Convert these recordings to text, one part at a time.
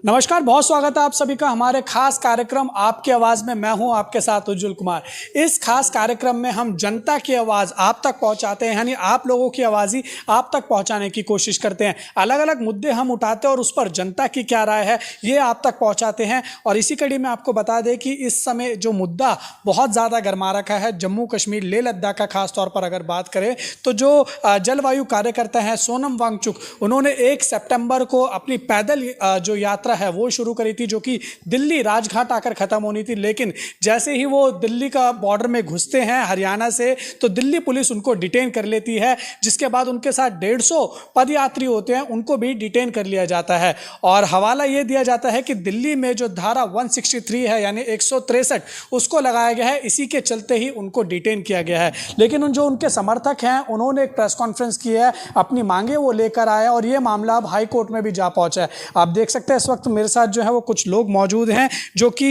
नमस्कार, बहुत स्वागत है आप सभी का हमारे खास कार्यक्रम आपकी आवाज़ में। मैं हूं आपके साथ उज्जवल कुमार। इस खास कार्यक्रम में हम जनता की आवाज़ आप तक पहुंचाते हैं, यानी आप लोगों की आवाज़ ही आप तक पहुंचाने की कोशिश करते हैं। अलग अलग मुद्दे हम उठाते हैं और उस पर जनता की क्या राय है ये आप तक पहुंचाते हैं। और इसी कड़ी में आपको बता दें कि इस समय जो मुद्दा बहुत ज़्यादा गर्मा रखा है, जम्मू कश्मीर लेह लद्दाख का खास तौर पर अगर बात करें तो जो जलवायु कार्यकर्ता हैं सोनम वांगचुक, उन्होंने 1 सितंबर को अपनी पैदल जो यात्रा है वो शुरू करी थी, जो कि दिल्ली राजघाट आकर खत्म होनी थी। लेकिन जैसे ही वो दिल्ली का बॉर्डर में घुसते हैं हरियाणा से, तो दिल्ली पुलिस उनको डिटेन कर लेती है, जिसके बाद उनके साथ 150 पदयात्री होते हैं, उनको भी डिटेन कर लिया जाता है। और हवाला ये दिया जाता है कि दिल्ली में जो धारा 163 है यानी 163 उसको लगाया गया है, इसी के चलते ही उनको डिटेन किया गया है। लेकिन जो उनके समर्थक हैं उन्होंने एक प्रेस कॉन्फ्रेंस की है, अपनी मांगे वो लेकर आए और ये मामला अब हाई कोर्ट में भी जा पहुंचा है। आप देख सकते हैं इस वक्त मेरे साथ जो है वो कुछ लोग मौजूद हैं जो कि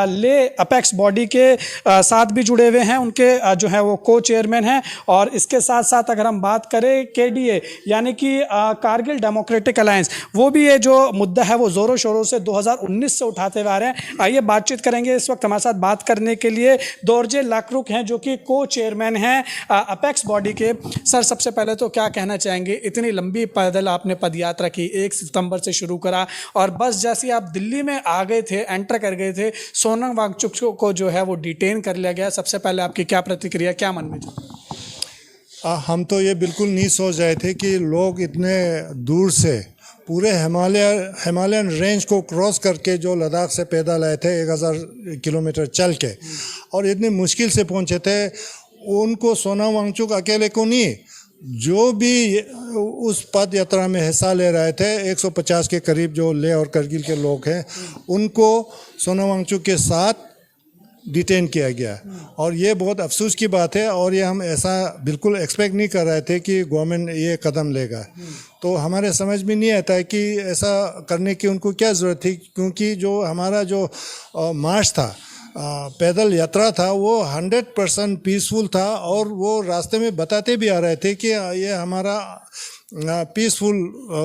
ले अपेक्स बॉडी के साथ भी जुड़े हुए हैं, उनके जो है वो को चेयरमैन हैं। और इसके साथ साथ अगर हम बात करें केडीए यानी कि कारगिल डेमोक्रेटिक अलायंस, वो भी ये जो मुद्दा है वो ज़ोरों शोरों से 2019 से उठाते हुए आ रहे हैं। आइए बातचीत करेंगे। इस वक्त हमारे साथ बात करने के लिए दोरजे लाकरुक हैं जो कि को चेयरमैन हैं अपेक्स बॉडी के। सर, सबसे पहले तो क्या कहना चाहेंगे, इतनी लंबी पैदल आपने पदयात्रा की, 1 सितंबर से शुरू करा और बस जैसे आप दिल्ली में आ गए थे, एंटर कर गए थे, सोनम वांगचुक को जो है वो डिटेन कर लिया गया। सबसे पहले आपकी क्या प्रतिक्रिया, क्या मन में? हम तो ये बिल्कुल नहीं सोच रहे थे कि लोग इतने दूर से पूरे हिमालयन रेंज को क्रॉस करके जो लद्दाख से पैदल आए थे 1000 किलोमीटर चल के, और इतनी मुश्किल से पहुंचे थे। उनको सोनम वांगचुक अकेले को नहीं, जो भी उस पद यात्रा में हिस्सा ले रहे थे 150 के करीब जो लेह और करगिल के लोग हैं, उनको सोनम वांगचुक के साथ डिटेन किया गया। और ये बहुत अफसोस की बात है, और ये हम ऐसा बिल्कुल एक्सपेक्ट नहीं कर रहे थे कि गवर्नमेंट ये कदम लेगा। तो हमारे समझ में नहीं आता है कि ऐसा करने की उनको क्या ज़रूरत थी, क्योंकि जो हमारा जो मार्च था, पैदल यात्रा था, वो 100% पीसफुल था। और वो रास्ते में बताते भी आ रहे थे कि ये हमारा पीसफुल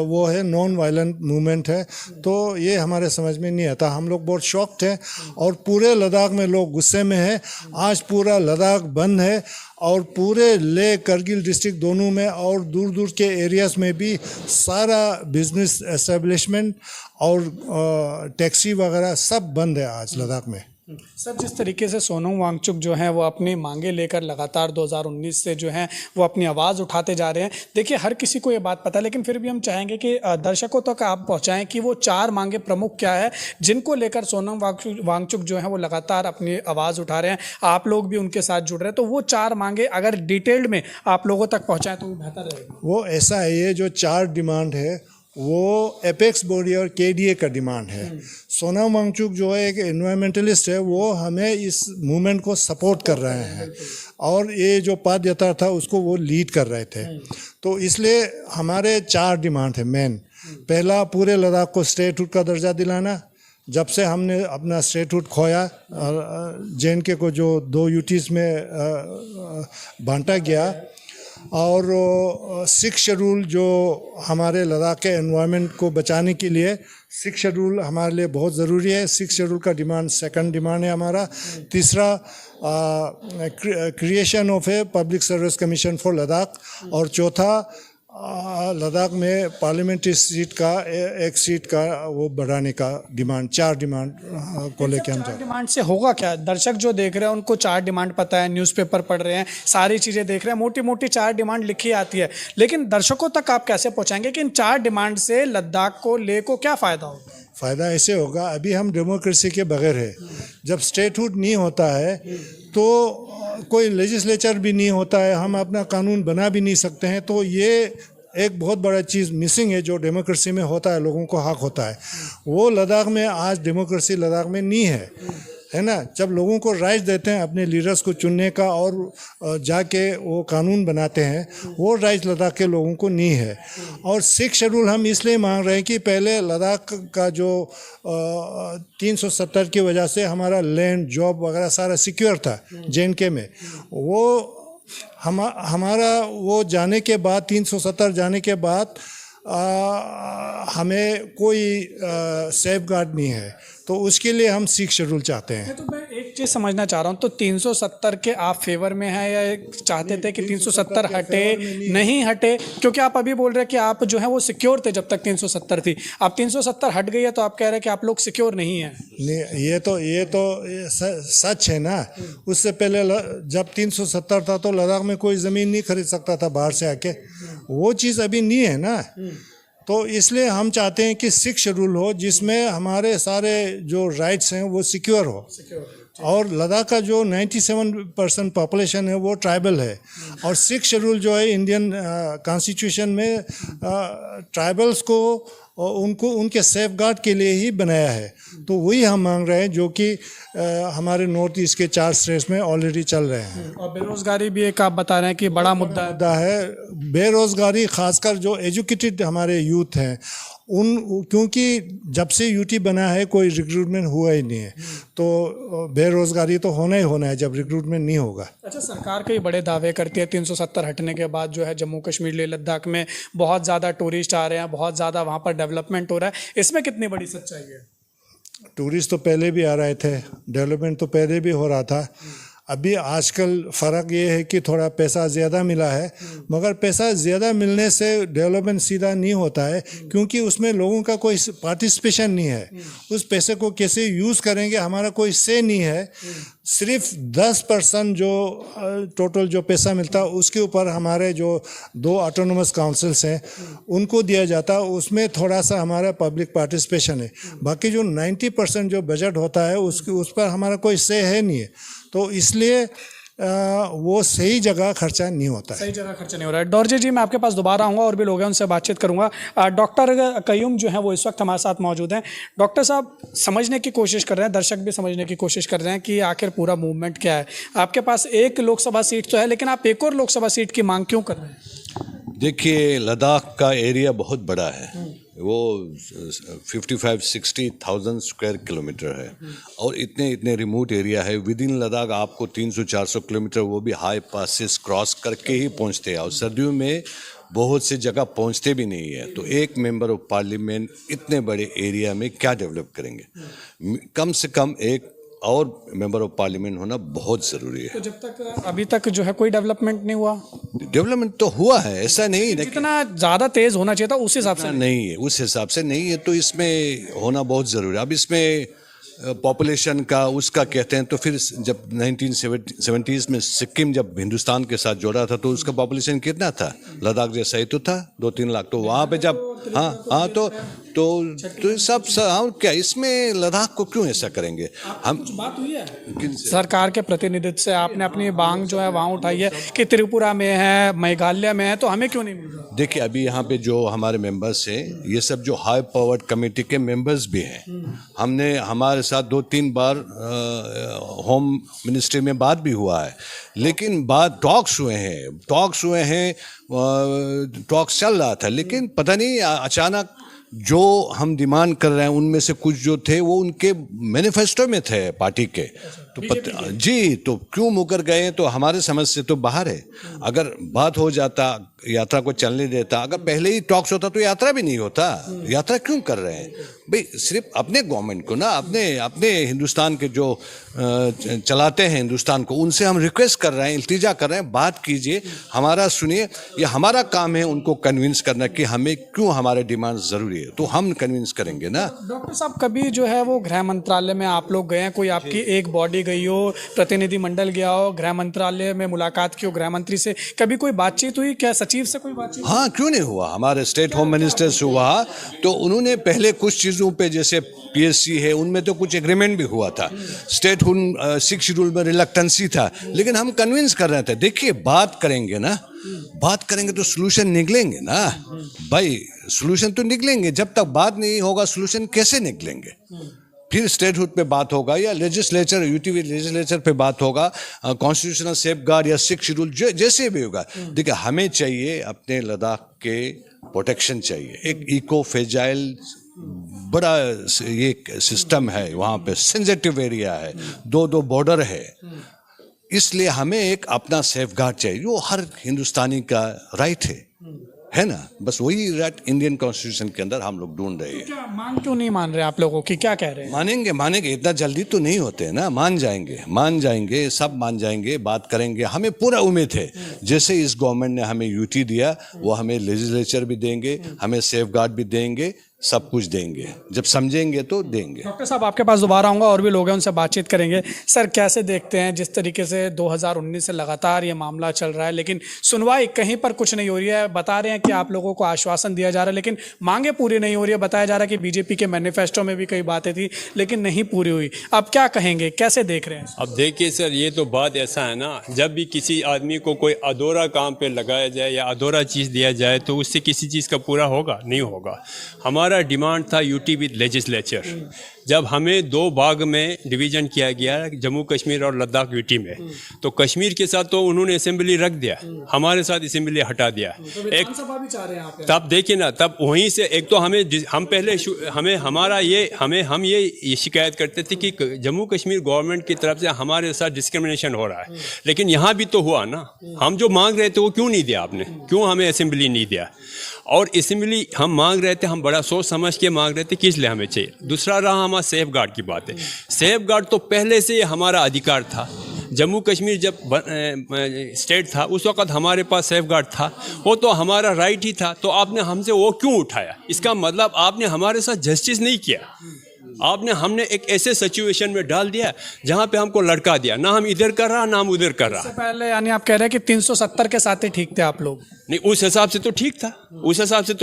वो है, नॉन वायलेंट मूवमेंट है। तो ये हमारे समझ में नहीं आता। हम लोग बहुत शॉक्ड हैं और पूरे लद्दाख में लोग गुस्से में हैं। आज पूरा लद्दाख बंद है और पूरे लेह करगिल डिस्ट्रिक्ट दोनों में और दूर दूर के एरियाज़ में भी सारा बिजनेस एस्टेब्लिशमेंट और टैक्सी वगैरह सब बंद है आज लद्दाख में। सर, जिस तरीके से सोनम वांगचुक जो हैं वो अपनी मांगे लेकर लगातार 2019 से जो हैं वो अपनी आवाज़ उठाते जा रहे हैं। देखिए, हर किसी को ये बात पता है, लेकिन फिर भी हम चाहेंगे कि दर्शकों तक आप पहुंचाएं कि वो 4 मांगे प्रमुख क्या है जिनको लेकर सोनम वांगचुक जो हैं वो लगातार अपनी आवाज़ उठा रहे हैं। आप लोग भी उनके साथ जुड़ रहे हैं, तो वो 4 मांगे अगर डिटेल्ड में आप लोगों तक पहुँचाएँ तो बेहतर रहेगा। वो ऐसा है, ये जो 4 डिमांड है वो एपेक्स बॉडी और केडीए का डिमांड है। सोनम वांगचुक जो है एक एनवायरमेंटलिस्ट है, वो हमें इस मूवमेंट को सपोर्ट कर रहे हैं और ये जो पद यात्रा था उसको वो लीड कर रहे थे। तो इसलिए हमारे 4 डिमांड है मेन। पहला, पूरे लद्दाख को स्टेटहुड का दर्जा दिलाना। जब से हमने अपना स्टेटहुड खोया, JNK को जो 2 यूटीज़ में बांटा गया, और 6 शेड्यूल जो हमारे लद्दाख के एनवायरनमेंट को बचाने के लिए 6 शेड्यूल हमारे लिए बहुत ज़रूरी है। 6 शेड्यूल का डिमांड सेकंड डिमांड है हमारा। तीसरा, creation of a public service commission for Ladakh. और चौथा, लद्दाख में पार्लियामेंट्री सीट का एक सीट का वो बढ़ाने का डिमांड। 4 डिमांड को लेकर हम 4 डिमांड से होगा क्या? दर्शक जो देख रहे हैं उनको 4 डिमांड पता है, न्यूज़पेपर पढ़ रहे हैं, सारी चीज़ें देख रहे हैं, मोटी मोटी 4 डिमांड लिखी आती है, लेकिन दर्शकों तक आप कैसे पहुंचाएंगे कि इन 4 डिमांड से लद्दाख को, लेह को क्या फ़ायदा होगा? फ़ायदा ऐसे होगा, अभी हम डेमोक्रेसी के बगैर है। जब स्टेटहुड नहीं होता है तो कोई लेजिस्लेचर भी नहीं होता है, हम अपना कानून बना भी नहीं सकते हैं। तो ये एक बहुत बड़ा चीज़ मिसिंग है जो डेमोक्रेसी में होता है, लोगों को हक होता है। वो लद्दाख में आज डेमोक्रेसी लद्दाख में नहीं है ना। जब लोगों को राइट देते हैं अपने लीडर्स को चुनने का और जाके वो कानून बनाते हैं, वो राइट लद्दाख के लोगों को नहीं है। और 6 शेड्यूल हम इसलिए मांग रहे हैं कि पहले लद्दाख का जो 370 की वजह से हमारा लैंड, जॉब वगैरह सारा सिक्योर था JNK में, वो हमारा वो जाने के बाद 370 जाने के बाद हमें कोई सेफ गार्ड नहीं है, तो उसके लिए हम 6 शेड्यूल चाहते हैं। तो मैं एक चीज़ समझना चाह रहा हूँ, तो 370 के आप फेवर में हैं या चाहते थे कि 370 हटे, नहीं हटे? क्योंकि आप अभी बोल रहे हैं कि आप जो है वो सिक्योर थे जब तक 370 थी, अब 370 हट गई है तो आप कह रहे हैं कि आप लोग सिक्योर नहीं हैं। नहीं, ये तो सच है ना। उससे पहले जब 370 था तो लद्दाख में कोई ज़मीन नहीं खरीद सकता था बाहर से आके, वो चीज़ अभी नहीं है ना। तो इसलिए हम चाहते हैं कि 6 शेड्यूल हो जिसमें हमारे सारे जो राइट्स हैं वो सिक्योर हो। और लद्दाख का जो 97% पॉपुलेशन है वो ट्राइबल है, और 6 शेड्यूल जो है इंडियन कॉन्स्टिट्यूशन में ट्राइबल्स को उनको उनके सेफ गार्ड के लिए ही बनाया है। तो वही हम मांग रहे हैं जो कि हमारे नॉर्थ ईस्ट के 4 स्टेट्स में ऑलरेडी चल रहे हैं। और बेरोजगारी भी एक आप बता रहे हैं कि बड़ा मुद्दा है। बेरोजगारी, खासकर जो एजुकेटेड हमारे यूथ हैं क्योंकि जब से यूटी बना है कोई रिक्रूटमेंट हुआ ही नहीं है, तो बेरोजगारी तो होना ही होना है जब रिक्रूटमेंट नहीं होगा। अच्छा, सरकार कई बड़े दावे करती है 370 हटने के बाद जो है जम्मू कश्मीर लेह लद्दाख में बहुत ज़्यादा टूरिस्ट आ रहे हैं, बहुत ज़्यादा वहाँ पर डेवलपमेंट हो रहा है, इसमें कितनी बड़ी सच्चाई है? टूरिस्ट तो पहले भी आ रहे थे, डेवलपमेंट तो पहले भी हो रहा था। अभी आजकल फ़र्क ये है कि थोड़ा पैसा ज़्यादा मिला है, मगर पैसा ज़्यादा मिलने से डेवलपमेंट सीधा नहीं होता है, क्योंकि उसमें लोगों का कोई पार्टिसिपेशन नहीं है। उस पैसे को कैसे यूज़ करेंगे हमारा कोई से नहीं है। सिर्फ 10% जो टोटल जो पैसा मिलता है उसके ऊपर हमारे जो 2 ऑटोनोमस काउंसिल्स हैं उनको दिया जाता है, उसमें थोड़ा सा हमारा पब्लिक पार्टिसिपेशन है। बाकी जो 90% जो बजट होता है उस पर हमारा कोई से है नहीं है, तो इसलिए वो सही जगह खर्चा नहीं होता है। सही जगह खर्चा नहीं हो रहा है। डॉर्जे जी, मैं आपके पास दोबारा आऊँगा, और भी लोग हैं उनसे बातचीत करूँगा। डॉक्टर कयूम जो हैं वो इस वक्त हमारे साथ मौजूद हैं। डॉक्टर साहब, समझने की कोशिश कर रहे हैं, दर्शक भी समझने की कोशिश कर रहे हैं कि आखिर पूरा मूवमेंट क्या है। आपके पास एक लोकसभा सीट तो है, लेकिन आप एक और लोकसभा सीट की मांग क्यों कर रहे हैं? देखिए, लद्दाख का एरिया बहुत बड़ा है, वो 55-60,000 स्क्वायर किलोमीटर है, और इतने रिमोट एरिया है। विद इन लद्दाख आपको 300-400 किलोमीटर वो भी हाई पासेस क्रॉस करके ही पहुंचते हैं, और सर्दियों में बहुत सी जगह पहुंचते भी नहीं है। तो एक मेंबर ऑफ पार्लियामेंट इतने बड़े एरिया में क्या डेवलप करेंगे? कम से कम एक और मेंबर ऑफ पार्लियामेंट होना बहुत ज़रूरी है। तो जब तक अभी तक जो है कोई डेवलपमेंट नहीं हुआ? डेवलपमेंट तो हुआ है, ऐसा नहीं, जितना ज़्यादा तेज़ होना चाहिए था उस हिसाब से नहीं है, उस हिसाब से नहीं है। तो इसमें होना बहुत ज़रूरी है। अब इसमें पॉपुलेशन का उसका कहते हैं, तो फिर जब 1970s में सिक्किम जब हिंदुस्तान के साथ जोड़ा था तो उसका पॉपुलेशन कितना था? लद्दाख जैसा ही तो था, 2-3 लाख। तो वहाँ पे जब हाँ तो सब हाँ, क्या इसमें लद्दाख को क्यों ऐसा करेंगे? हम बात हुई है सरकार के प्रतिनिधित्व से, आपने अपनी मांग जो है वहाँ उठाई है कि त्रिपुरा में है, मेघालय में है, तो हमें क्यों नहीं मिल रहा? देखिए, अभी यहाँ पे जो हमारे मेंबर्स हैं, ये सब जो हाई पावर्ड कमेटी के मेंबर्स भी हैं। हमने हमारे साथ 2-3 बार होम मिनिस्ट्री में बात भी हुआ है, लेकिन बात टॉक्स हुए हैं, टॉक्स चल रहा था, लेकिन पता नहीं अचानक जो हम डिमांड कर रहे हैं उनमें से कुछ जो थे वो उनके मैनिफेस्टो में थे पार्टी के। तो जी, तो क्यों मुकर गए? तो हमारे समझ से तो बाहर है। अगर बात हो जाता, यात्रा को चलने देता, अगर पहले ही टॉक्स होता तो यात्रा भी नहीं होता। यात्रा क्यों कर रहे हैं भाई? सिर्फ अपने गवर्नमेंट को ना, अपने हिंदुस्तान के जो चलाते हैं हिंदुस्तान को, उनसे हम रिक्वेस्ट कर रहे हैं, इल्तिजा कर रहे हैं, बात कीजिए, हमारा सुनिए। ये हमारा काम है उनको कन्विंस करना कि हमें क्यों हमारे डिमांड ज़रूरी है, तो हम कन्विंस करेंगे ना। डॉक्टर साहब, कभी जो है वो गृह मंत्रालय में आप लोग गए हैं, कोई आपकी एक बॉडी गई हो, प्रतिनिधिमंडल गया हो, गृह मंत्रालय में मुलाकात की हो गृह मंत्री से, कभी कोई बातचीत हुई क्या? सचिव से कोई बातचीत? हाँ, क्यों नहीं हुआ? हमारे स्टेट होम मिनिस्टर से हुआ, तो उन्होंने पहले कुछ चीज़ों पे, जैसे PSC है, उनमें तो कुछ एग्रीमेंट भी हुआ था। स्टेट हुन 6 शेड्यूल में रिलक्टेंसी था, लेकिन हम कन्विंस कर रहे थे। देखिए, बात करेंगे ना, बात करेंगे तो सोल्यूशन निकलेंगे ना भाई, सोल्यूशन तो निकलेंगे। जब तक बात नहीं होगा सोल्यूशन कैसे निकलेंगे? फिर स्टेटहुड पे बात होगा, या लेजिस्लेचर, यूटी लेजिस्लेचर पे बात होगा, कॉन्स्टिट्यूशनल सेफ गार्ड या 6 शेड्यूल जैसे भी होगा। देखिए, हमें चाहिए अपने लद्दाख के प्रोटेक्शन चाहिए। एक इको फ्रेजाइल बड़ा ये सिस्टम है, वहाँ पे सेंसिटिव एरिया है, 2 बॉर्डर है, इसलिए हमें एक अपना सेफ गार्ड चाहिए, जो हर हिंदुस्तानी का राइट है। है ना, बस वही राइट इंडियन कॉन्स्टिट्यूशन के अंदर हम लोग ढूंढ रहे हैं। क्या मांग क्यों नहीं मान रहे आप लोगों की, क्या कह रहे हैं? मानेंगे इतना जल्दी तो नहीं होते हैं ना, मान जाएंगे सब मान जाएंगे, बात करेंगे। हमें पूरा उम्मीद है जैसे इस गवर्नमेंट ने हमें यूटी दिया, वो हमें लेजिस्लेचर भी देंगे, हमें सेफ गार्ड भी देंगे, सब कुछ देंगे, जब समझेंगे तो देंगे। डॉक्टर साहब आपके पास दोबारा आऊँगा, और भी लोग हैं उनसे बातचीत करेंगे। सर कैसे देखते हैं जिस तरीके से 2019 से लगातार ये मामला चल रहा है, लेकिन सुनवाई कहीं पर कुछ नहीं हो रही है। बता रहे हैं कि आप लोगों को आश्वासन दिया जा रहा है लेकिन मांगे पूरी नहीं हो रही है। बताया जा रहा है कि बीजेपी के मैनिफेस्टो में भी कई बातें थी लेकिन नहीं पूरी हुई। अब क्या कहेंगे, कैसे देख रहे हैं? अब देखिए सर, ये तो बात ऐसा है ना, जब भी किसी आदमी को कोई अधूरा काम पे लगाया जाए या अधूरा चीज़ दिया जाए तो उससे किसी चीज़ का पूरा होगा नहीं होगा। हमारा डिमांड था यूटी विद लेजिस्लेचर। जब हमें 2 भाग में डिवीज़न किया गया जम्मू कश्मीर और लद्दाख यूटी में, तो कश्मीर के साथ तो उन्होंने असेंबली रख दिया, हमारे साथ असेंबली हटा दिया। एक भी चाह रहे हैं आप? तब देखिए ना, तब वहीं से एक तो हम पहले हम ये शिकायत करते थे कि जम्मू कश्मीर गवर्नमेंट की तरफ से हमारे साथ डिस्क्रिमिनेशन हो रहा है, लेकिन यहाँ भी तो हुआ ना। हम जो मांग रहे थे वो क्यों नहीं दिया आपने, क्यों हमें असेंबली नहीं दिया? और असेंबली हम मांग रहे थे, हम बड़ा सोच समझ के मांग रहे थे कि इसलिए हमें चाहिए। दूसरा रहा हमारा सेफ गार्ड की बात है। सेफ गार्ड तो पहले से हमारा अधिकार था। जम्मू कश्मीर जब स्टेट था उस वक्त हमारे पास सेफ गार्ड था, वो तो हमारा राइट ही था। तो आपने हमसे वो क्यों उठाया? इसका मतलब आपने हमारे साथ जस्टिस नहीं किया। हमने एक ऐसे सिचुएशन में डाल दिया जहां पे हमको लड़का दिया, ना हम इधर कर रहा ना हम उधर कर रहा। पहले यानी आप कह रहे हैं कि 370 के साथ ही ठीक थे आप लोग? नहीं, उस हिसाब से तो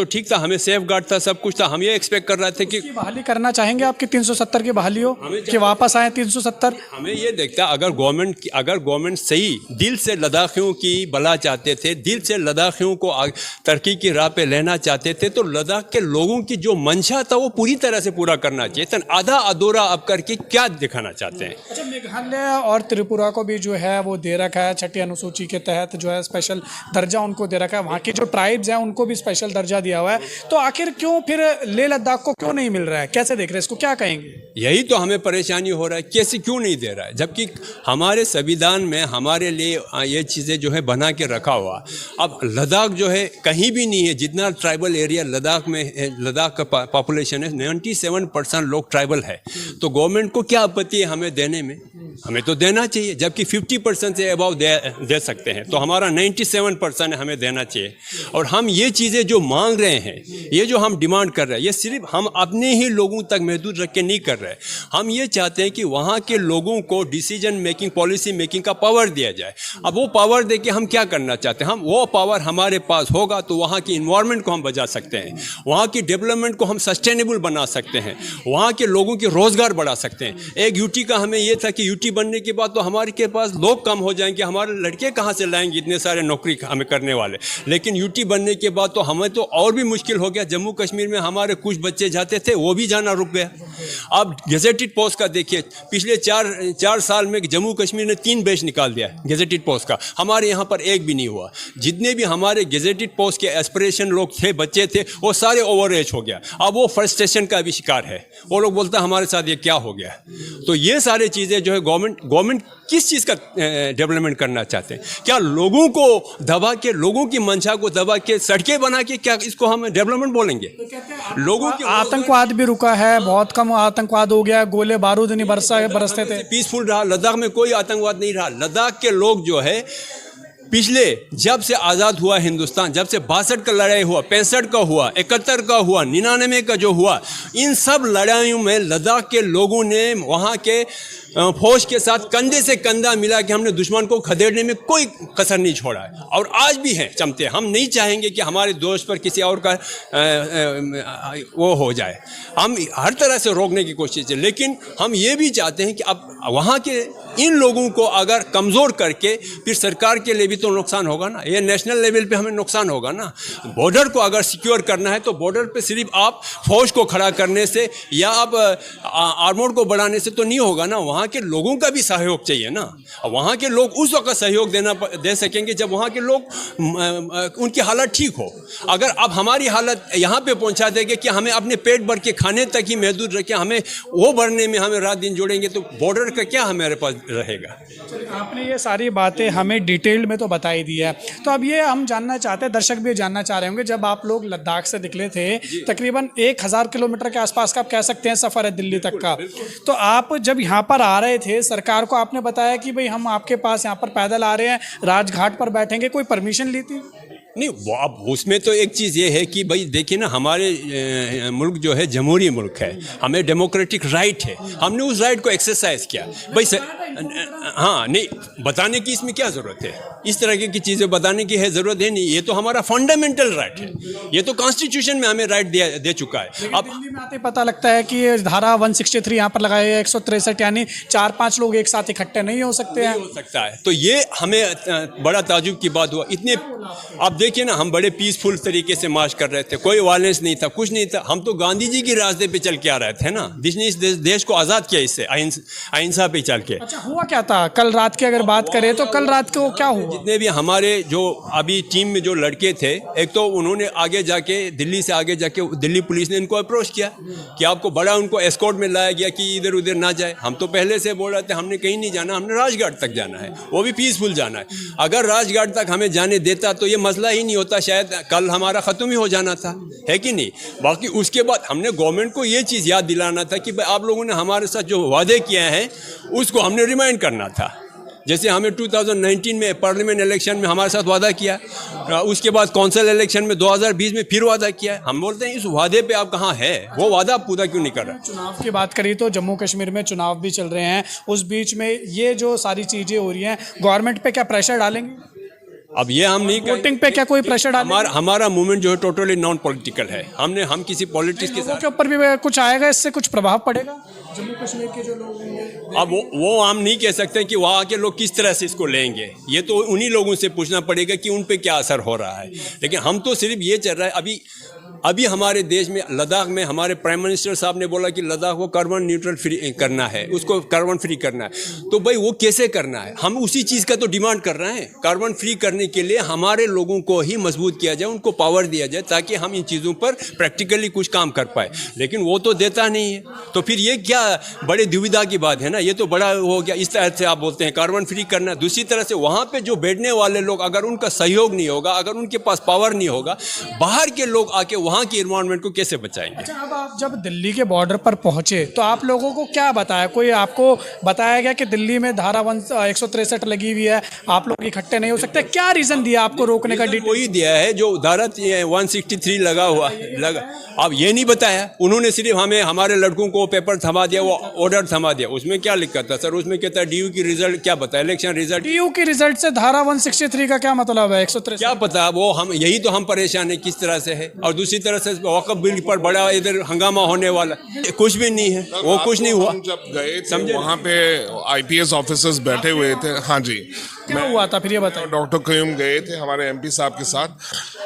ठीक था, हमें सेफ गार्ड था, सब कुछ था। हम ये एक्सपेक्ट कर रहे थे कि बहाली करना चाहेंगे आपकी 370 की बहाली हो, कि वापस आए 370? हमें ये देखता, अगर गवर्नमेंट सही दिल से लद्दाखियों की भला चाहते थे, दिल से लद्दाखियों को तरक्की की राह पे लेना चाहते थे, तो लद्दाख के लोगों की जो मंशा था वो पूरी तरह से पूरा करना चाहिए। आधा अधूरा अब करके क्या दिखाना चाहते हैं? अच्छा, मेघालय और त्रिपुरा को भी जो है वो दे रखा है 6ठी अनुसूची के तहत, जो है स्पेशल दर्जा उनको दे रखा है। वहाँ की जो ट्राइब्स हैं उनको भी स्पेशल दर्जा दिया हुआ है। तो आखिर क्यों फिर लेह लद्दाख को क्यों नहीं मिल रहा है? कैसे देख रहे हैं इसको, क्या कहेंगे? यही तो हमें परेशानी हो रहा है, कैसे क्यों नहीं दे रहा है, जबकि हमारे संविधान में हमारे लिए ये चीज़ें जो है बना के रखा हुआ। अब लद्दाख जो है कहीं भी नहीं है, जितना ट्राइबल एरिया लद्दाख में है, लद्दाख का पॉपुलेशन है 97% लोग ट्राइबल है। तो गवर्नमेंट को क्या आपत्ति है हमें देने में? हमें तो देना चाहिए, जबकि 50% से अबव दे सकते हैं। तो हमारा 97% है, हमें देना चाहिए। और हम ये चीज़ें जो मांग रहे हैं, ये जो हम डिमांड कर रहे हैं, ये सिर्फ हम अपने ही लोगों तक महदूद रख के नहीं कर रहे। हम ये चाहते हैं कि वहाँ के लोगों को डिसीजन मेकिंग, पॉलिसी मेकिंग का पावर दिया जाए। अब वो पावर दे के हम क्या करना चाहते हैं? हम वो पावर हमारे पास होगा तो वहाँ की इन्वायरमेंट को हम बचा सकते हैं, वहाँ की डेवलपमेंट को हम सस्टेनेबल बना सकते हैं, वहाँ के लोगों के रोज़गार बढ़ा सकते हैं। एक यूटी का हमें ये था कि यूटी बनने के बाद तो हमारे के पास लोग कम हो जाएंगे, हमारे लड़के कहाँ से लाएंगे इतने सारे नौकरी हमें करने वाले। लेकिन यूटी बनने के बाद तो हमें तो और भी मुश्किल हो गया। जम्मू कश्मीर में हमारे कुछ बच्चे जाते थे, वो भी जाना रुक गया। अब गेजेटेड पोस्ट का देखिए, पिछले चार साल में जम्मू कश्मीर ने 3 बैच निकाल दिया गेजेटेड पोस्ट का, हमारे यहाँ पर एक भी नहीं हुआ। जितने भी हमारे गेजेटेड पोस्ट के एस्पिरेशन लोग थे, बच्चे थे, वो सारे ओवर एज हो गया। अब वो फ्रस्ट्रेशन का भी शिकार है, वो लोग बोलते हैं हमारे साथ ये क्या हो गया। तो ये सारी चीज़ें जो है गवर्नमेंट किस चीज़ का डेवलपमेंट करना चाहते हैं? क्या लोगों को दबा के, लोगों की मंशा को दबा के सड़कें बना के क्या इसको हम डेवलपमेंट बोलेंगे? लोगों की आतंकवाद भी रुका है, बहुत कम आतंकवाद हो गया, गोले बारूद नहीं बरसते थे, पीसफुल रहा। लद्दाख में कोई आतंकवाद नहीं रहा। लद्दाख के लोग जो है पिछले जब से आज़ाद हुआ हिंदुस्तान, जब से 62 का लड़ाई हुआ, 65 का हुआ, 71 का हुआ, 99 का जो हुआ, इन सब लड़ाइयों में लद्दाख के लोगों ने वहाँ के फौज के साथ कंधे से कंधा मिला के हमने दुश्मन को खदेड़ने में कोई कसर नहीं छोड़ा है। और आज भी हैं चमते। हम नहीं चाहेंगे कि हमारे दोस्त पर किसी और का वो हो जाए। हम हर तरह से रोकने की कोशिश है, लेकिन हम ये भी चाहते हैं कि अब वहाँ के इन लोगों को अगर कमज़ोर करके फिर सरकार के लिए भी तो नुकसान होगा ना, ये नेशनल लेवल पे हमें नुकसान होगा ना। बॉर्डर को अगर सिक्योर करना है तो बॉर्डर पे सिर्फ आप फौज को खड़ा करने से या आप आर्मोर को बढ़ाने से तो नहीं होगा ना। वहाँ वहाँ के लोगों का भी सहयोग चाहिए ना। और वहाँ के लोग उस वक्त सहयोग दे सकेंगे जब वहाँ के लोग उनकी हालत ठीक हो। अगर अब हमारी हालत यहाँ पे पहुँचा देंगे कि हमें अपने पेट भर के खाने तक ही महदूद रखें, हमें वो भरने में हमें रात दिन जोड़ेंगे तो बॉर्डर का क्या हमारे पास रहेगा। आपने ये सारी बातें हमें डिटेल में तो बता ही दी है, तो अब ये हम जानना चाहते हैं, दर्शक भी जानना चाह रहे होंगे, जब आप लोग लद्दाख से निकले थे तकरीबन 1000 किलोमीटर के आसपास का आप कह सकते हैं सफ़र है दिल्ली तक का, तो आप जब यहाँ पर आ रहे थे सरकार को आपने बताया कि भाई हम आपके पास यहाँ पर पैदल आ रहे हैं, राजघाट पर बैठेंगे, कोई परमिशन ली थी? नहीं, वो अब उसमें तो एक चीज़ ये है कि भाई देखिए ना, हमारे मुल्क जो है जमहूरी मुल्क है, हमें डेमोक्रेटिक राइट है, हमने उस राइट को एक्सरसाइज किया भाई हाँ नहीं बताने की इसमें क्या ज़रूरत है, इस तरह की चीज़ें बताने की है ज़रूरत है नहीं, ये तो हमारा फंडामेंटल राइट है, ये तो कॉन्स्टिट्यूशन में हमें राइट दे चुका है। अब दिल्ली में आते पता लगता है कि धारा 163 यहाँ पर लगाई है, 163 यानी 4-5 लोग एक साथ इकट्ठे नहीं हो सकते हैं। हो सकता है, तो ये हमें बड़ा ताजुब की बात हुआ। इतने अब देखिए ना, हम बड़े पीसफुल तरीके से मार्च कर रहे थे, कोई वायलेंस नहीं था, कुछ नहीं था, हम तो गांधी जी के रास्ते पे चल के आ रहे थे ना, जिसने इस देश को आज़ाद किया इससे अहिंसा पे चल के। अच्छा, हुआ क्या था कल रात की अगर बात करें तो कल रात को क्या हुआ? जितने भी हमारे जो अभी टीम में जो लड़के थे, एक तो उन्होंने आगे जाके दिल्ली से आगे जाके दिल्ली पुलिस ने इनको अप्रोच किया कि आपको बड़ा उनको एस्कॉर्ट में लाया गया कि इधर उधर ना जाए। हम तो पहले से बोल रहे थे हमने कहीं नहीं जाना, हमने राजघाट तक जाना है, वो भी पीसफुल जाना है। अगर राजघाट तक हमें जाने देता तो ये मसला ही नहीं होता, शायद कल हमारा ख़त्म ही हो जाना था, है कि नहीं। बाकी उसके बाद हमने गवर्नमेंट को ये चीज़ याद दिलाना था कि भाई आप लोगों ने हमारे साथ जो वादे किए हैं उसको हमने रिमाइंड करना था। जैसे हमें 2019 में पार्लियामेंट इलेक्शन में हमारे साथ वादा किया, उसके बाद कौंसिल इलेक्शन में 2020 में फिर वादा किया। हम बोलते हैं इस वादे पे आप कहाँ है, वो वादा आप पूरा क्यों नहीं कर रहे। चुनाव की बात करी तो जम्मू कश्मीर में चुनाव भी चल रहे हैं, उस बीच में ये जो सारी चीज़ें हो रही हैं, गवर्नमेंट पे क्या प्रेशर डालेंगे? अब ये हम नहीं वोटिंग पे क्या कोई प्रेशर डालेंगे? हमारा मूवमेंट जो है टोटली नॉन पॉलिटिकल है, हम किसी पॉलिटिक्स के साथ के ऊपर भी कुछ आएगा, इससे कुछ प्रभाव पड़ेगा जम्मू कश्मीर के जो लोग होंगे? अब वो हम नहीं कह सकते कि वहाँ के लोग किस तरह से इसको लेंगे, ये तो उन्हीं लोगों से पूछना पड़ेगा कि उन पे क्या असर हो रहा है। लेकिन हम तो सिर्फ ये चल रहा है, अभी हमारे देश में लद्दाख में हमारे प्राइम मिनिस्टर साहब ने बोला कि लद्दाख को कार्बन न्यूट्रल फ्री करना है, उसको कार्बन फ्री करना है। तो भाई वो कैसे करना है, हम उसी चीज़ का तो डिमांड कर रहे हैं। कार्बन फ्री करने के लिए हमारे लोगों को ही मजबूत किया जाए, उनको पावर दिया जाए ताकि हम इन चीज़ों पर प्रैक्टिकली कुछ काम कर पाए, लेकिन वो तो देता नहीं है। तो फिर ये क्या बड़े दुविधा की बात है ना, ये तो बड़ा हो गया। इस तरह से आप बोलते हैं कार्बन फ्री करना, दूसरी तरह से वहाँ पर जो बैठने वाले लोग अगर उनका सहयोग नहीं होगा, अगर उनके पास पावर नहीं होगा, बाहर के लोग आके वहाँ की एनवायरनमेंट को कैसे बचाएंगे। अच्छा, अब आप जब दिल्ली के बॉर्डर पर पहुंचे तो आप लोगों को क्या बताया, कोई आपको बताया गया कि दिल्ली में धारा 163 लगी हुई है, आप लोग इकट्ठे नहीं हो सकते, क्या रीज़न दिया आपको रोकने का? वही दिया है जो धारा 163 लगा। अब ये नहीं बताया उन्होंने, सिर्फ हमें हमारे लड़कों को पेपर थमा दिया, वो ऑर्डर थमा दिया। उसमें क्या लिखा था सर, उसमें कहता है DU की रिजल्ट क्या बताया, इलेक्शन रिजल्ट। DU की रिजल्ट से धारा 163 का क्या मतलब है? 163 क्या पता, वो हम यही तो हम परेशान है किस तरह से है। और दूसरी तरह से वक्फ बिल पर बड़ा इधर हंगामा होने वाला, कुछ भी नहीं है, वो कुछ नहीं हुआ। हम जब गए थे वहाँ पे IPS ऑफिसर्स बैठे हुए थे। हाँ जी, क्या हुआ था फिर ये बताओ। डॉक्टर क्यूम गए थे हमारे MP साहब के साथ,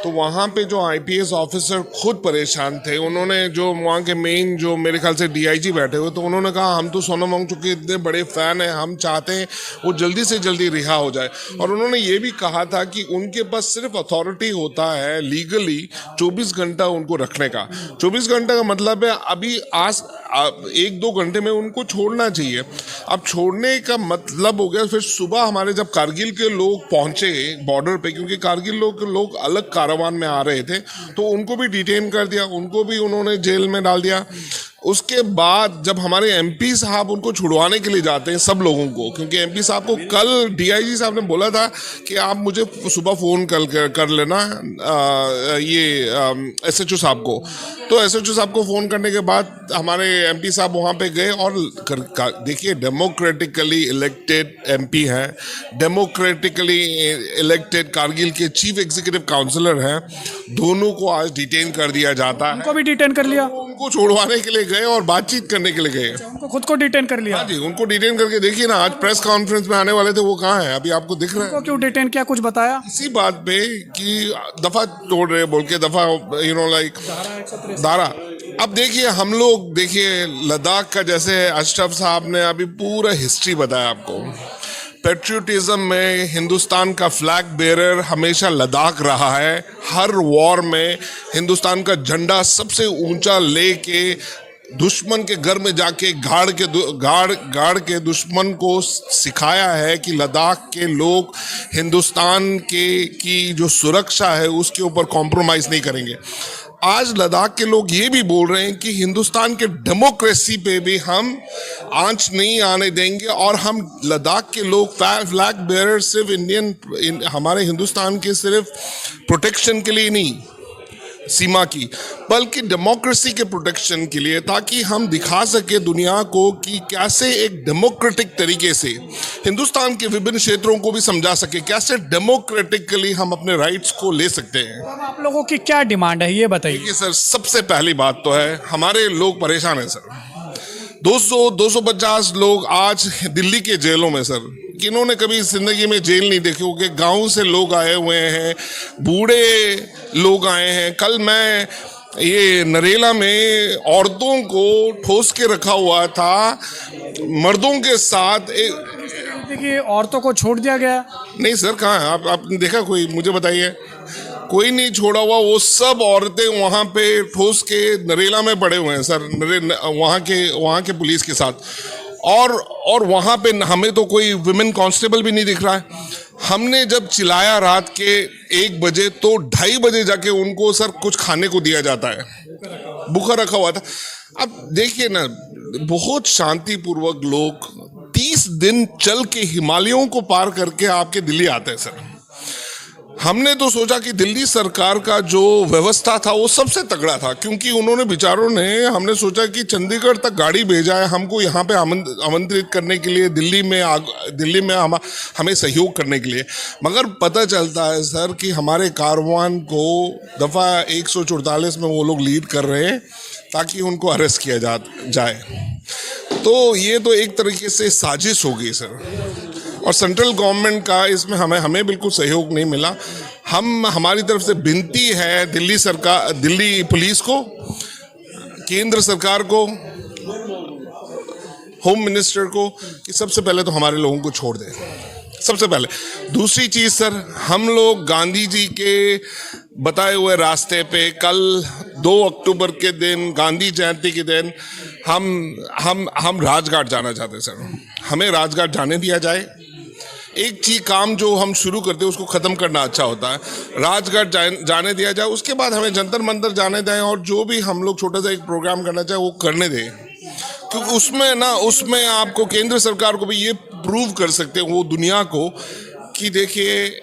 तो वहाँ पे जो IPS ऑफिसर खुद परेशान थे। उन्होंने जो वहाँ के मेन जो मेरे ख्याल से DIG बैठे हुए, तो उन्होंने कहा हम तो सोनम वांगचुक के इतने बड़े फ़ैन हैं, हम चाहते हैं वो जल्दी से जल्दी रिहा हो जाए। और उन्होंने ये भी कहा था कि उनके पास सिर्फ अथॉरिटी होता है लीगली 24 घंटा उनको रखने का। 24 घंटा का मतलब है अभी आज 1-2 घंटे में उनको छोड़ना चाहिए। अब छोड़ने का मतलब हो गया फिर सुबह हमारे जब कारगिल के लोग पहुंचे बॉर्डर पे, क्योंकि कारगिल लोग अलग कारवान में आ रहे थे, तो उनको भी डिटेन कर दिया, उनको भी उन्होंने जेल में डाल दिया। उसके बाद जब हमारे MP साहब उनको छुड़वाने के लिए जाते हैं सब लोगों को, क्योंकि MP साहब को कल DIG साहब ने बोला था कि आप मुझे सुबह फ़ोन कर लेना ये SHO साहब को। तो SHO साहब को फ़ोन करने के बाद हमारे MP साहब वहाँ पे गए और देखिए डेमोक्रेटिकली इलेक्टेड MP हैं, डेमोक्रेटिकली इलेक्टेड कारगिल के चीफ एग्जीक्यूटिव काउंसलर हैं, दोनों को आज डिटेन कर दिया जाता है। उनको भी डिटेन कर लिया। उनको छोड़वाने के लिए गए और बातचीत करने के लिए गए। उनको खुद को डिटेन कर लिया। हाँ जी, उनको डिटेन करके देखिए ना, आज प्रेस कॉन्फ्रेंस में आने वाले थे, वो कहाँ है अभी आपको दिख रहा है? उनको क्यों डिटेन किया, कुछ बताया? इसी बात पे कि दफा तोड़ रहे बोल के, दफा लाइक दारा। अब देखिए हम लोग, देखिए लद्दाख का, जैसे अशरफ साहब ने अभी पूरा हिस्ट्री बताया आपको, पेट्रियोटिज्म में हिंदुस्तान का फ्लैग बेरर हमेशा लद्दाख रहा है। हर वॉर में हिंदुस्तान का झंडा सबसे ऊंचा लेके दुश्मन के घर में जाके गाड़ के दुश्मन को सिखाया है कि लद्दाख के लोग हिंदुस्तान की जो सुरक्षा है उसके ऊपर कॉम्प्रोमाइज़ नहीं करेंगे। आज लद्दाख के लोग ये भी बोल रहे हैं कि हिंदुस्तान के डेमोक्रेसी पे भी हम आंच नहीं आने देंगे, और हम लद्दाख के लोग फ्लैग बेरर सिर्फ हमारे हिंदुस्तान के सिर्फ प्रोटेक्शन के लिए नहीं सीमा की, बल्कि डेमोक्रेसी के प्रोटेक्शन के लिए, ताकि हम दिखा सके दुनिया को कि कैसे एक डेमोक्रेटिक तरीके से हिंदुस्तान के विभिन्न क्षेत्रों को भी समझा सके, कैसे डेमोक्रेटिकली हम अपने राइट्स को ले सकते हैं। अब आप लोगों की क्या डिमांड है ये बताइए। देखिए सर, सबसे पहली बात तो है हमारे लोग परेशान हैं सर। 200-250 लोग आज दिल्ली के जेलों में सर, किन्होंने कभी जिंदगी में जेल नहीं देखी होगी। गांव से लोग आए हुए हैं, बूढ़े लोग आए हैं। कल मैं ये नरेला में औरतों को ठोस के रखा हुआ था, मर्दों के साथ देखिए औरतों को छोड़ दिया गया। नहीं सर, कहाँ है? आपने देखा कोई? मुझे बताइए। कोई नहीं छोड़ा हुआ, वो सब औरतें वहाँ पे ठोस के नरेला में पड़े हुए हैं सर, वहाँ के पुलिस के साथ। और वहाँ पे हमें तो कोई विमेन कांस्टेबल भी नहीं दिख रहा है। हमने जब चिल्लाया रात के 1 बजे, तो 2:30 बजे जाके उनको सर कुछ खाने को दिया जाता है, भूखा रखा हुआ था। अब देखिए ना, बहुत शांतिपूर्वक लोग 30 दिन चल के हिमालयों को पार करके आपके दिल्ली आते हैं सर। हमने तो सोचा कि दिल्ली सरकार का जो व्यवस्था था वो सबसे तगड़ा था, क्योंकि उन्होंने बेचारों ने, हमने सोचा कि चंडीगढ़ तक गाड़ी भेजा है हमको यहाँ पे आमंत्रित करने के लिए, दिल्ली में हमें सहयोग करने के लिए। मगर पता चलता है सर कि हमारे कारवान को दफ़ा 144 में वो लोग लीड कर रहे हैं ताकि उनको अरेस्ट किया जाए। तो ये तो एक तरीके से साजिश हो गई सर, और सेंट्रल गवर्नमेंट का इसमें हमें बिल्कुल सहयोग नहीं मिला। हमारी तरफ से विनती है दिल्ली पुलिस को, केंद्र सरकार को, होम मिनिस्टर को, कि सबसे पहले तो हमारे लोगों को छोड़ दें, सबसे पहले। दूसरी चीज़ सर, हम लोग गांधी जी के बताए हुए रास्ते पे कल 2 अक्टूबर के दिन, गांधी जयंती के दिन, हम राजघाट जाना चाहते हैं सर। हमें राजघाट जाने दिया जाए। एक चीज काम जो हम शुरू करते हैं उसको ख़त्म करना अच्छा होता है। राजघाट जाने दिया जाए, उसके बाद हमें जंतर मंतर जाने दें, और जो भी हम लोग छोटा सा एक प्रोग्राम करना चाहे वो करने दें, क्योंकि उसमें आपको केंद्र सरकार को भी ये प्रूव कर सकते हैं वो दुनिया को कि देखिए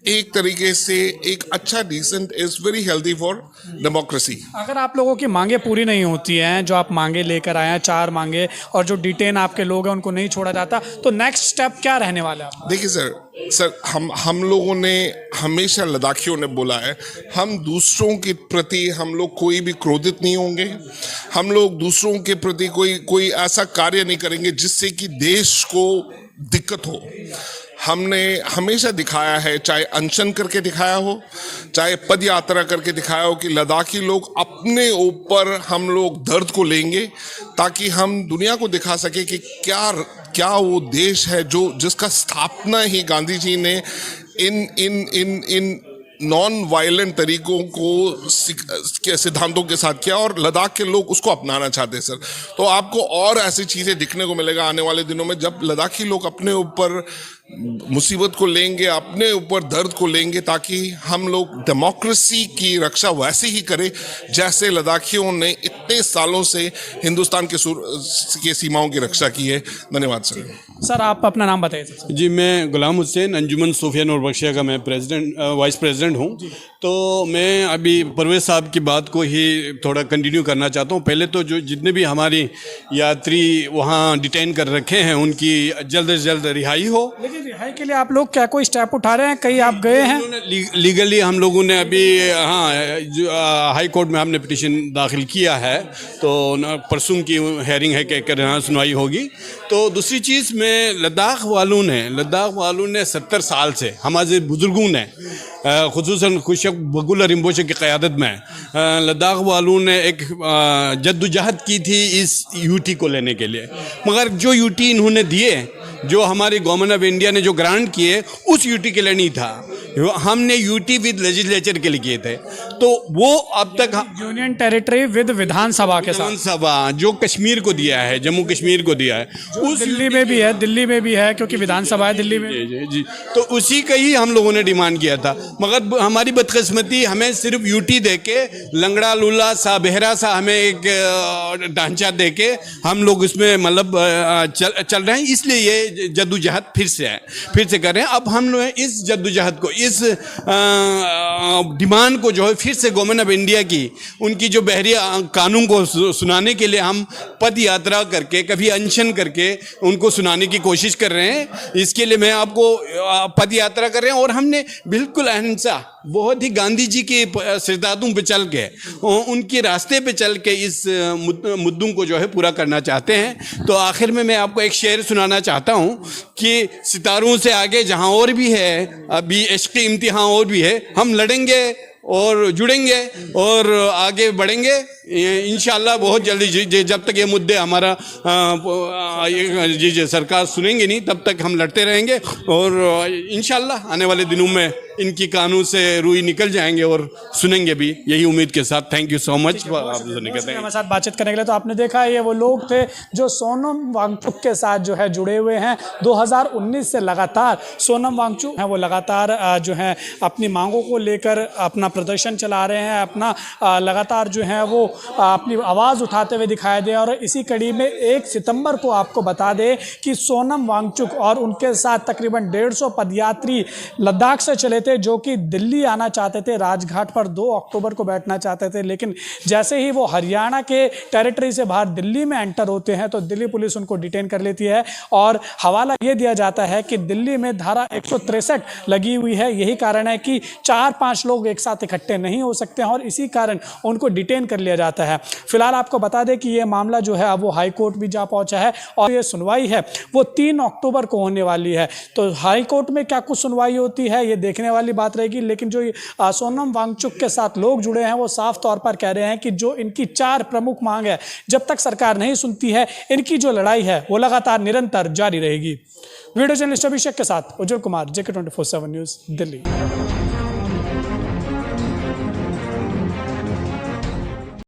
एक तरीके से एक अच्छा decent is very healthy for democracy. अगर आप लोगों की मांगे पूरी नहीं होती हैं, जो आप मांगे लेकर आए हैं 4 मांगे, और जो डिटेन आपके लोग हैं उनको नहीं छोड़ा जाता, तो नेक्स्ट स्टेप क्या रहने वाला है? देखिए सर, हम लोगों ने हमेशा, लद्दाखियों ने बोला है, हम दूसरों के प्रति हम लोग कोई भी क्रोधित नहीं होंगे। हम लोग दूसरों के प्रति कोई ऐसा कार्य नहीं करेंगे जिससे कि देश को दिक्कत हो। हमने हमेशा दिखाया है, चाहे अनशन करके दिखाया हो, चाहे पद यात्रा करके दिखाया हो, कि लद्दाखी लोग अपने ऊपर हम लोग दर्द को लेंगे, ताकि हम दुनिया को दिखा सके कि क्या वो देश है जिसका स्थापना ही गांधी जी ने इन नॉन वायलेंट तरीकों को सिद्धांतों के साथ किया, और लद्दाख के लोग उसको अपनाना चाहते हैं सर। तो आपको और ऐसी चीज़ें दिखने को मिलेगा आने वाले दिनों में, जब लद्दाखी लोग अपने ऊपर मुसीबत को लेंगे, अपने ऊपर दर्द को लेंगे, ताकि हम लोग डेमोक्रेसी की रक्षा वैसे ही करें जैसे लद्दाखियों ने इतने सालों से हिंदुस्तान के सीमाओं की रक्षा की है। धन्यवाद सर। सर आप अपना नाम बताइए। जी, मैं गुलाम हुसैन, अंजुमन सूफिया नूर बख्शिया का मैं वाइस प्रेसिडेंट हूँ। तो मैं अभी परवेज साहब की बात को ही थोड़ा कंटिन्यू करना चाहता हूँ। पहले तो जो जितने भी हमारी यात्री वहाँ डिटेन कर रखे हैं उनकी जल्द से जल्द रिहाई हो। लेकिन रिहाई के लिए आप लोग क्या कोई स्टेप उठा रहे हैं? कहीं आप गए हैं? लीगली हम लोगों ने अभी हाई कोर्ट में हमने पिटीशन दाखिल किया है, तो परसों की हेयरिंग है कि सुनवाई होगी। तो दूसरी चीज़ में लद्दाख वालों ने 70 साल से हमारे बुजुर्गों ने खुसूसन खुशक बगुला रिम्पोचे की क़यादत में लद्दाख वालों ने एक जद्दोजहद की थी इस यूटी को लेने के लिए, मगर जो यूटी इन्होंने दिए, जो हमारी गवर्नमेंट ऑफ इंडिया ने जो ग्रांट किए, उस यूटी के लिए नहीं था। हमने यूटी विद लेजिस्लेचर के लिए किए थे, तो वो अब तक यूनियन टेरिटरी विद विधानसभा के साथ, विधानसभा जो कश्मीर को दिया है, जम्मू कश्मीर को दिया है, उस दिल्ली में भी है क्योंकि विधानसभा है दिल्ली में। जी, तो उसी का ही हम लोगों ने डिमांड किया था। मगर हमारी बदकिस्मती, हमें सिर्फ यूटी दे के लंगड़ा लूला सा बहरा सा हमें एक ढांचा दे के हम लोग इसमें मतलब चल रहे हैं। इसलिए ये जद्दोजहद फिर से कर रहे हैं। अब हम लोग इस जद्दोजहद को, इस डिमांड को जो है फिर से गवर्नमेंट ऑफ इंडिया की उनकी जो बहरिया कानून को सुनाने के लिए हम पद यात्रा करके, कभी अनशन करके उनको सुनाने की कोशिश कर रहे हैं। इसके लिए मैं आपको पद यात्रा कर रहे हैं और हमने बिल्कुल अहिंसा, बहुत ही गांधी जी के सिद्धांतों पे चल के, उनके रास्ते पे चल के इस मुद्दों को जो है पूरा करना चाहते हैं। तो आखिर में मैं आपको एक शेर सुनाना चाहता हूँ कि सितारों से आगे जहाँ और भी है, अभी इश्क़ इम्तिहान और भी है, हम लड़ेंगे और जुड़ेंगे और आगे बढ़ेंगे इंशाल्लाह बहुत जल्दी। जब तक ये मुद्दे हमारा सरकार सुनेंगे नहीं, तब तक हम लड़ते रहेंगे और इंशाल्लाह आने वाले दिनों में इनकी कानून से रुई निकल जाएंगे और सुनेंगे भी, यही उम्मीद के साथ। थैंक यू सो मच हमारे साथ बातचीत करने के लिए। तो आपने देखा ये वो लोग थे जो सोनम वांगचुक के साथ जो है जुड़े हुए हैं। 2019 से लगातार सोनम वांगचुक है वो लगातार जो है अपनी मांगों को लेकर अपना प्रदर्शन चला रहे हैं, अपना लगातार जो है वो अपनी आवाज़ उठाते हुए दिखाई दे। और इसी कड़ी में 1 सितंबर को आपको बता दें कि सोनम वांगचुक और उनके साथ तकरीबन 150 पदयात्री लद्दाख से चले थे, जो कि दिल्ली आना चाहते थे, राजघाट पर 2 अक्टूबर को बैठना चाहते थे। लेकिन जैसे ही वो हरियाणा के टेरिटरी से बाहर दिल्ली में एंटर होते हैं तो दिल्ली पुलिस उनको डिटेन कर लेती है और हवाला ये दिया जाता है कि दिल्ली में धारा 163 लगी हुई है। यही कारण है कि 4-5 लोग एक साथ इकट्ठे नहीं हो सकते हैं और इसी कारण उनको डिटेन कर लिया जाता है। फिलहाल आपको बता दें कि ये मामला जो है अब वो हाई कोर्ट भी जा पहुंचा है और ये सुनवाई है वो 3 अक्टूबर को होने वाली है। तो हाई कोर्ट में क्या कुछ सुनवाई होती है ये देखने वाली बात रहेगी। लेकिन जो सोनम वांगचुक के साथ लोग जुड़े हैं वो साफ तौर पर कह रहे हैं कि जो इनकी 4 प्रमुख मांग है, जब तक सरकार नहीं सुनती है, इनकी जो लड़ाई है वो लगातार निरंतर जारी रहेगी। वीडियो जर्नलिस्ट अभिषेक के साथ उज्जवल कुमार, JK24/7 न्यूज़, दिल्ली।